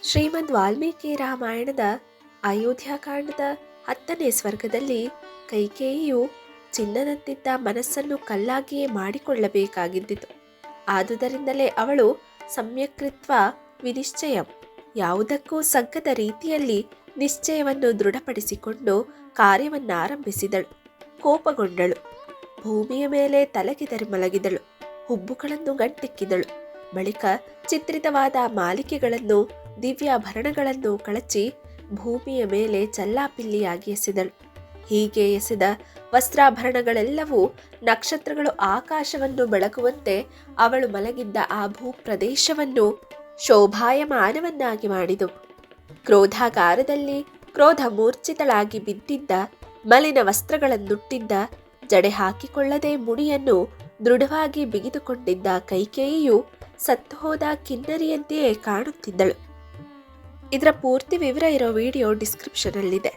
ಶ್ರೀಮದ್ ವಾಲ್ಮೀಕಿ ರಾಮಾಯಣದ ಅಯೋಧ್ಯಾಕಾಂಡದ 10ನೇ ಸರ್ಗದಲ್ಲಿ ಕೈಕೇಯಿಯು ಚಿನ್ನದಂತಿದ್ದ ಮನಸ್ಸನ್ನು ಕಲ್ಲಾಗಿಯೇ ಮಾಡಿಕೊಳ್ಳಬೇಕಾಗಿದ್ದಿತು. ಆದುದರಿಂದಲೇ ಅವಳು ಸಮ್ಯಕ್ರಿತ್ವ ವಿನಿಶ್ಚಯಂ, ಯಾವುದಕ್ಕೂ ಸಗ್ಗದ ರೀತಿಯಲ್ಲಿ ನಿಶ್ಚಯವನ್ನು ದೃಢಪಡಿಸಿಕೊಂಡು ಕಾರ್ಯವನ್ನಾರಂಭಿಸಿದಳು. ಕೋಪಗೊಂಡಳು. ಭೂಮಿಯ ಮೇಲೆ ತಲಗಿದರೆ ಮಲಗಿದಳು. ಹುಬ್ಬುಗಳನ್ನು ಗಂಟಿಕ್ಕಿದಳು. ಬಳಿಕ ಚಿತ್ರಿತವಾದ ಮಾಲಿಕೆಗಳನ್ನು ದಿವ್ಯಾಭರಣಗಳನ್ನು ಕಳಚಿ ಭೂಮಿಯ ಮೇಲೆ ಚಲ್ಲಾಪಿಲ್ಲಿಯಾಗಿ ಎಸೆದಳು. ಹೀಗೆ ಎಸೆದ ವಸ್ತ್ರಾಭರಣಗಳೆಲ್ಲವೂ ನಕ್ಷತ್ರಗಳು ಆಕಾಶವನ್ನು ಬೆಳಗುವಂತೆ ಅವಳು ಮಲಗಿದ್ದ ಆ ಭೂಪ್ರದೇಶವನ್ನು ಶೋಭಾಯಮಾನವನ್ನಾಗಿ ಮಾಡಿದವು. ಕ್ರೋಧಾಗಾರದಲ್ಲಿ ಕ್ರೋಧ ಮೂರ್ಛಿತಳಾಗಿ ಬಿದ್ದಿದ್ದ, ಮಲಿನ ವಸ್ತ್ರಗಳನ್ನುಟ್ಟಿದ್ದ, ಜಡೆ ಹಾಕಿಕೊಳ್ಳದೆ ಮುಡಿಯನ್ನು ದೃಢವಾಗಿ ಬಿಗಿದುಕೊಂಡಿದ್ದ ಕೈಕೇಯಿಯು ಸತ್ತುಹೋದ ಕಿನ್ನರಿಯಂತೆಯೇ ಕಾಣುತ್ತಿದ್ದಳು. ಇದರ ಪೂರ್ತಿ ವಿವರ ಇರೋ ವಿಡಿಯೋ ಡಿಸ್ಕ್ರಿಪ್ಷನಲ್ಲಿದೆ.